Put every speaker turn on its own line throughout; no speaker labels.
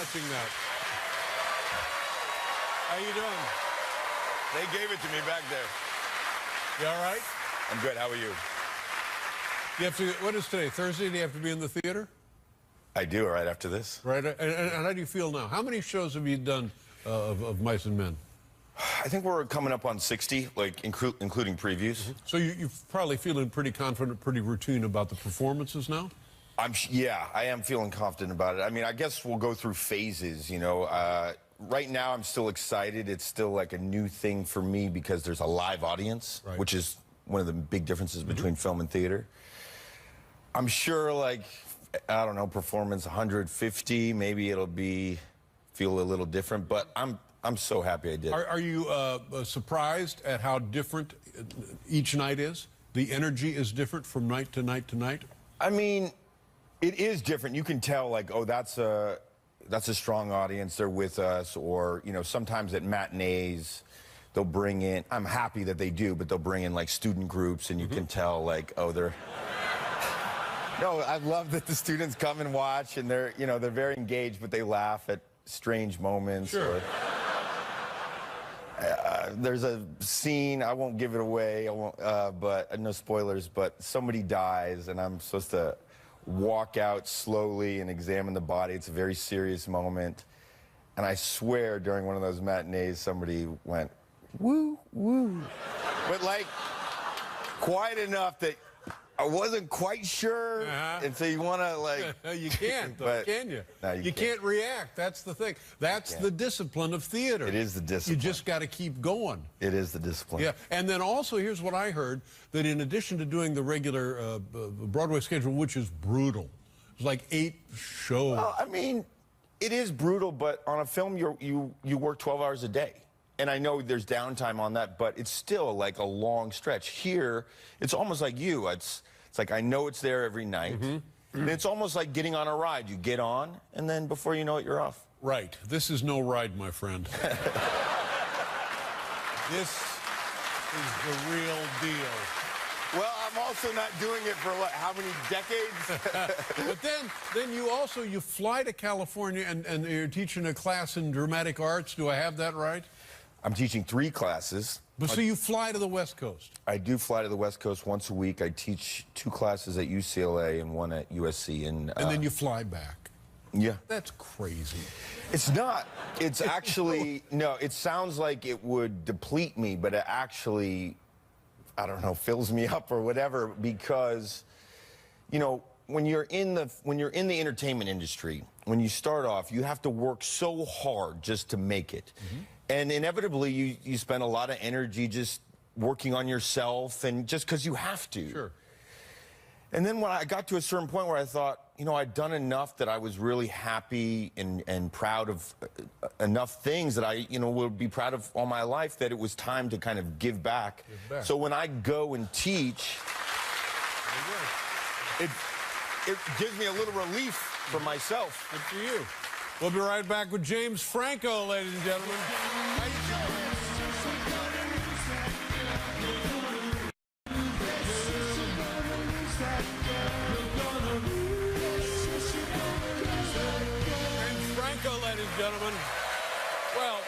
touching that. How you doing?
They gave it to me back there.
You all right?
I'm good. How are you?
You have to. What is today? Thursday? Do you have to be in the theater?
I do, right after this.
Right. And how do you feel now? How many shows have you done of Mice and Men?
I think we're coming up on 60, like including previews.
So you're probably feeling pretty confident, pretty routine about the performances now?
Yeah, I am feeling confident about it. I mean, I guess we'll go through phases, you know. Right now, I'm still excited. It's still like a new thing for me because there's a live audience,
right,
which is one of the big differences between film and theater. I'm sure, like, I don't know, performance 150, maybe it'll feel a little different, but I'm so happy I did.
Are you surprised at how different each night is? The energy is different from night to night to night?
I mean, it is different. You can tell, like, oh, that's a strong audience. They're with us. Or, you know, sometimes at matinees, they'll bring in, I'm happy that they do, but they'll bring in, like, student groups, and you can tell, like, oh, they're... No, I love that the students come and watch, and they're, you know, they're very engaged, but they laugh at strange moments.
Sure.
Or, there's a scene, I won't give it away, but no spoilers, but somebody dies, and I'm supposed to walk out slowly and examine the body. It's a very serious moment. And I swear during one of those matinees, somebody went, woo, woo. But like, quiet enough that I wasn't quite sure. And so you want to, like...
You can't, though, can you?
No,
you can't react. That's the thing. That's the discipline of theater.
It is the discipline.
You just got to keep going.
It is the discipline.
Yeah, and then also, here's what I heard, that in addition to doing the regular Broadway schedule, which is brutal, it's like 8 shows.
Well, I mean, it is brutal, but on a film, you work 12 hours a day. And I know there's downtime on that, but it's still like a long stretch. Here, it's almost like you. It's like I know it's there every night. And it's almost like getting on a ride. You get on, and then before you know it, you're off.
Right. This is no ride, my friend. This is the real deal.
Well, I'm also not doing it for how many decades?
But then you fly to California and you're teaching a class in dramatic arts. Do I have that right?
I'm teaching 3 classes.
But so you fly to the West Coast?
I do fly to the West Coast once a week. I teach 2 classes at UCLA and 1 at USC. And then
you fly back?
Yeah.
That's crazy.
It's not. It's actually, no, it sounds like it would deplete me, but it actually, I don't know, fills me up or whatever, because, you know, when you're in the entertainment industry, when you start off, you have to work so hard just to make it. And inevitably, you spend a lot of energy just working on yourself, and just because you have to. Sure. And then when I got to a certain point where I thought, you know, I'd done enough that I was really happy and proud of enough things that I, you know, would be proud of all my life, that it was time to kind of give back. So when I go and teach, it gives me a little relief for myself.
Good for you. We'll be right back with James Franco, ladies and gentlemen. James Franco, ladies and gentlemen. Well,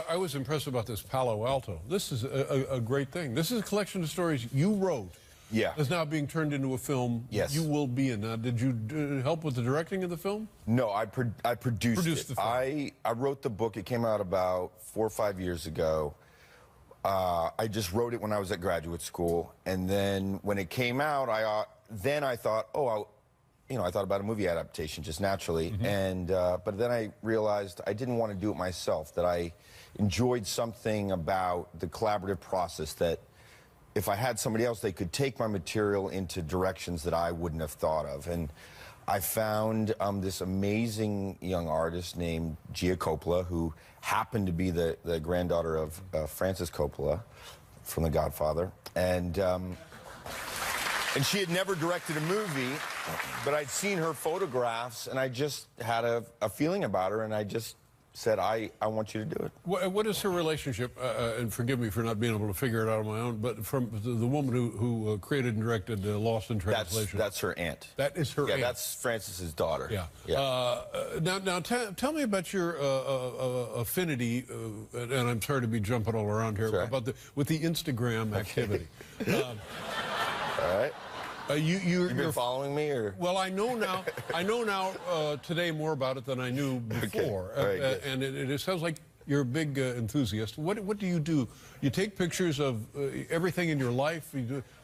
I was impressed about this Palo Alto. This is a great thing. This is a collection of stories you wrote.
Yeah.
That's now being turned into a film.
Yes.
You will be in. Now, did you help with the directing of the film?
No, I produced it.
The film.
I wrote the book. It came out about 4 or 5 years ago. I just wrote it when I was at graduate school, and then when it came out, I thought, oh, you know, I thought about a movie adaptation just naturally, and but then I realized I didn't want to do it myself. That I enjoyed something about the collaborative process, that if I had somebody else, they could take my material into directions that I wouldn't have thought of. And I found this amazing young artist named Gia Coppola, who happened to be the granddaughter of Francis Coppola from The Godfather. And she had never directed a movie, but I'd seen her photographs, and I just had a feeling about her, and I just said, I want you to do it.
What is her relationship, and forgive me for not being able to figure it out on my own, but from the woman who created and directed Lost in Translation?
That's her aunt.
That is her aunt?
Yeah, that's Francis's daughter.
Yeah. Now tell me about your affinity, and I'm sorry to be jumping all around here, about with the Instagram activity.
All right. You've been following me, or?
Well, I know now. I know now today more about it than I knew before, and it sounds like you're a big enthusiast. What do you do? You take pictures of everything in your life.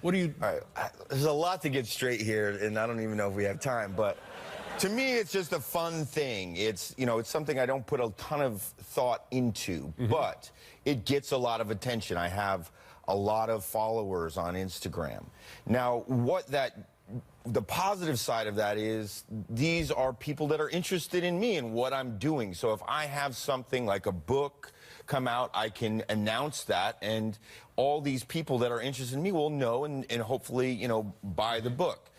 What do you?
All right. There's a lot to get straight here, and I don't even know if we have time. But to me, it's just a fun thing. It's it's something I don't put a ton of thought into, but it gets a lot of attention. I have a lot of followers on Instagram. Now, the positive side of that is these are people that are interested in me and what I'm doing. So if I have something like a book come out, I can announce that, and all these people that are interested in me will know and hopefully, buy the book.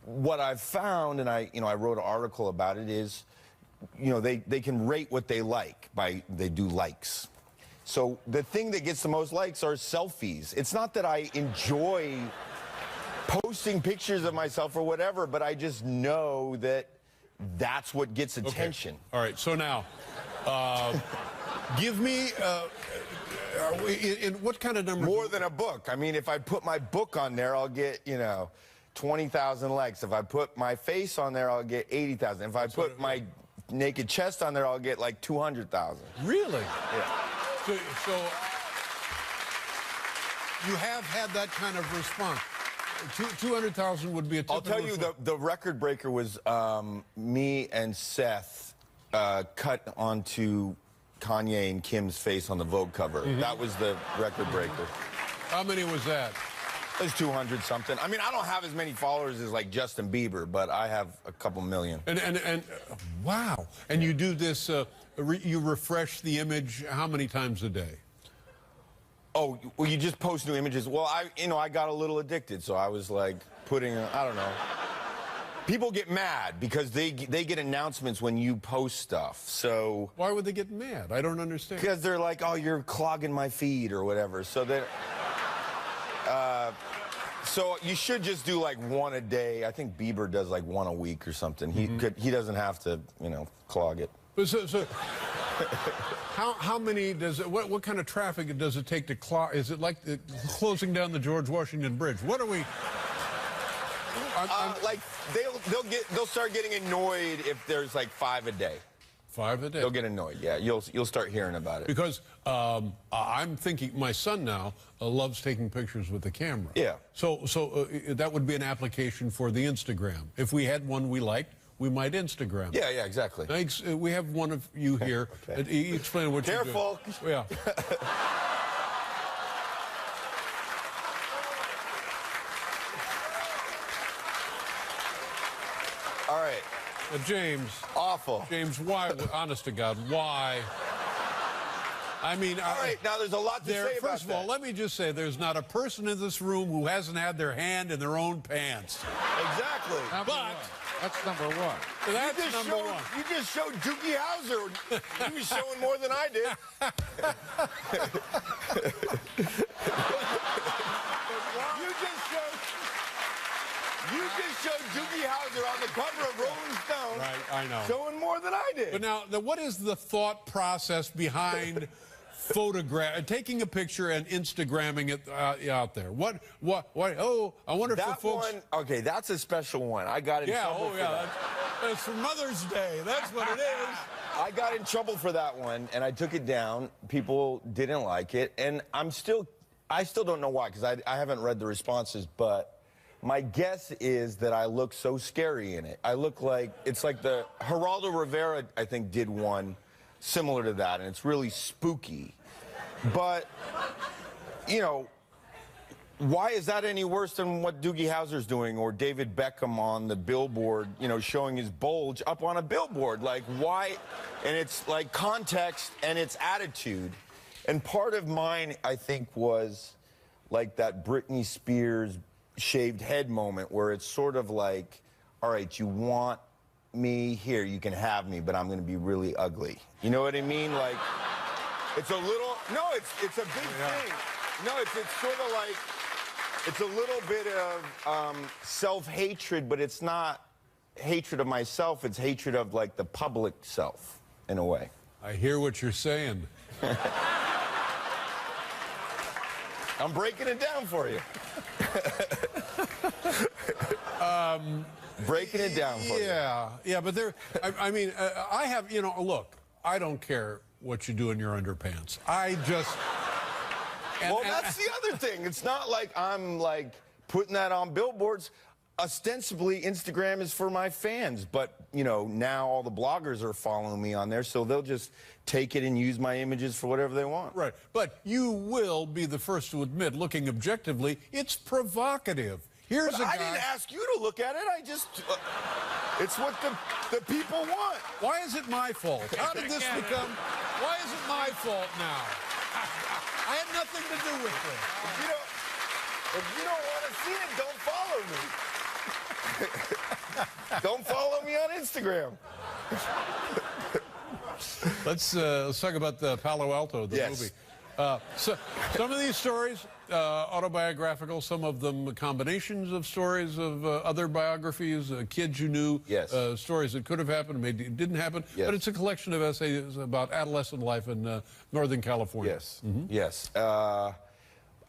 What I've found, and I wrote an article about it, is, they can rate what they like they do likes. So the thing that gets the most likes are selfies. It's not that I enjoy posting pictures of myself or whatever, but I just know that that's what gets attention.
Okay. All right, so now, give me, in what kind of number?
More than a book. I mean, if I put my book on there, I'll get, 20,000 likes. If I put my face on there, I'll get 80,000. If I put my naked chest on there, I'll get like 200,000.
Really?
Yeah.
So you have had that kind of response. 200,000 would be a typical.
I'll tell you, the record breaker was me and Seth cut onto Kanye and Kim's face on the Vogue cover. That was the record breaker.
How many was that?
It was 200 something. I mean, I don't have as many followers as like Justin Bieber, but I have a couple million.
And wow. And you do this, you refresh the image how many times a day?
Oh, well, you just post new images. Well, I got a little addicted, so I was like putting, I don't know. People get mad because they get announcements when you post stuff. So
why would they get mad? I don't understand.
Because they're like, oh, you're clogging my feed or whatever. So they, so you should just do like one a day. I think Bieber does like one a week or something. He doesn't have to, clog it.
So how many does it? What kind of traffic does it take to clog? Is it like closing down the George Washington Bridge? What are we?
Like they'll start getting annoyed if there's like 5 a day.
5 a day.
They'll get annoyed. Yeah, you'll start hearing about it.
Because I'm thinking my son now loves taking pictures with the camera.
Yeah.
So that would be an application for the Instagram. If we had one we liked, we might Instagram.
Yeah, exactly.
Now, we have one of you here. Okay. Explain what you're doing.
Careful.
Yeah.
All right.
James.
Awful.
James, why? Honest to God, why? I mean,
all right. Now there's a lot to say about that.
First of all, let me just say, there's not a person in this room who hasn't had their hand in their own pants.
Exactly.
That's number one.
That's number one.
You just showed Doogie Howser. He was showing more than I did. You just showed Doogie Howser on the cover of Rolling Stone.
Right, I know.
Showing more than I did.
But now, what is the thought process behind taking a picture and Instagramming it out there? What? Oh, I wonder if
that
the folks.
One, okay, that's a special one. I got in trouble for that.
That's for Mother's Day. That's what it is.
I got in trouble for that one, and I took it down. People didn't like it, and I still don't know why, because I haven't read the responses, but my guess is that I look so scary in it. I look like, it's like the Geraldo Rivera, I think, did one similar to that, and it's really spooky. But, why is that any worse than what Doogie Howser's doing, or David Beckham on the billboard, showing his bulge up on a billboard? Like, why? And it's like context and it's attitude. And part of mine, I think, was like that Britney Spears shaved head moment where it's sort of like, all right, you want me, here, you can have me, but I'm going to be really ugly. You know what I mean? Like, it's a little, no, it's a big thing. No, it's sort of like, it's a little bit of self-hatred, but it's not hatred of myself, it's hatred of, like, the public self, in a way.
I hear what you're saying.
I'm breaking it down for you. Breaking it down for you.
Yeah, but I mean, I have, you know, look, I don't care what you do in your underpants. I just...
Well, that's the other thing. It's not like I'm, like, putting that on billboards. Ostensibly, Instagram is for my fans, but, you know, now all the bloggers are following me on there, so they'll just take it and use my images for whatever they want.
Right, but you will be the first to admit, looking objectively, it's provocative. Here's a guy...
I didn't ask you to look at it. I just... it's what the people want.
Why is it my fault? How did this become... Why is it my fault now? I had nothing to do with this.
If you don't want to see it, don't follow me. Don't follow me on Instagram.
Let's talk about the Palo Alto, the movie. So, some of these stories, autobiographical, some of them combinations of stories of other biographies, kids you knew, stories that could have happened, maybe didn't happen, but it's a collection of essays about adolescent life in Northern California.
Yes, yes.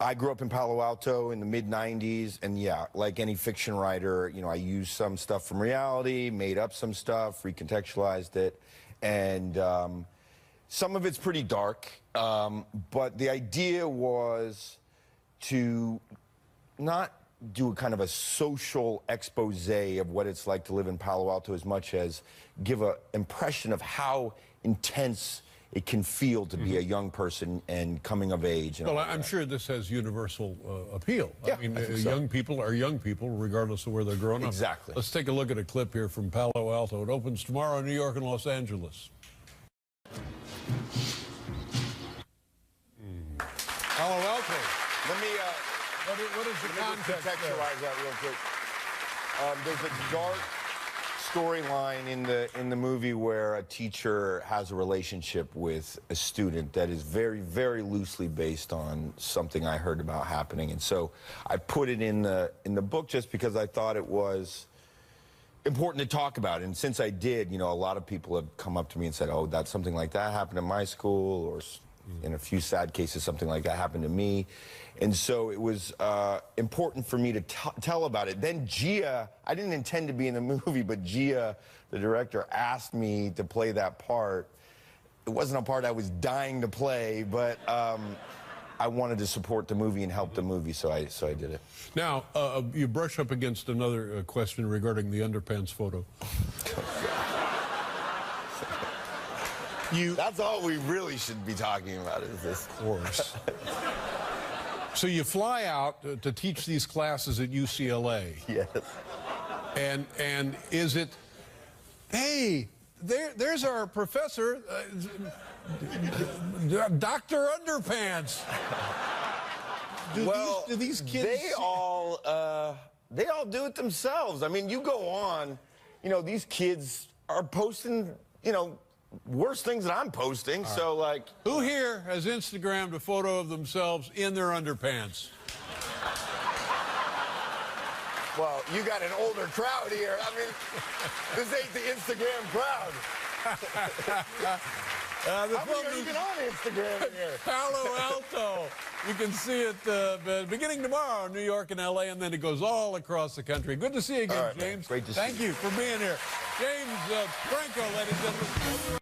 I grew up in Palo Alto in the mid-'90s, and yeah, like any fiction writer, you know, I used some stuff from reality, made up some stuff, recontextualized it, and some of it's pretty dark, but the idea was to not do a kind of a social expose of what it's like to live in Palo Alto as much as give an impression of how intense it can feel to be a young person and coming of age. And
well, I'm sure this has universal appeal.
Yeah,
I mean,
I think
young people are young people, regardless of where they're growing up.
Exactly.
Let's take a look at a clip here from Palo Alto. It opens tomorrow in New York and Los Angeles. Palo Alto.
Let me,
what is the context
contextualize that real quick. There's a dark storyline in the movie where a teacher has a relationship with a student that is very, very loosely based on something I heard about happening, and so I put it in the book just because I thought it was important to talk about. And since I did, you know, a lot of people have come up to me and said, "Oh, that's something like that happened in my school," or in a few sad cases, something like that happened to me. And so it was important for me to tell about it. Then Gia, I didn't intend to be in the movie, but Gia, the director, asked me to play that part. It wasn't a part I was dying to play, but I wanted to support the movie and help the movie, so I did it.
Now, you brush up against another question regarding the underpants photo.
That's all we really should be talking about, is this.
Of course. So you fly out to teach these classes at UCLA.
Yes.
And is it, hey, there's our professor, Dr. Underpants. Do these kids...
They all do it themselves. I mean, you go on, you know, these kids are posting, you know, worse things than I'm posting, so like...
Who here has Instagrammed a photo of themselves in their underpants?
Well, you got an older crowd here. I mean, this ain't the Instagram crowd. How many are even on Instagram here?
Palo Alto. You can see it beginning tomorrow in New York and L.A., and then it goes all across the country. Good to see you again, James.
Great to see you.
Thank you for being here. James Franco, ladies and gentlemen.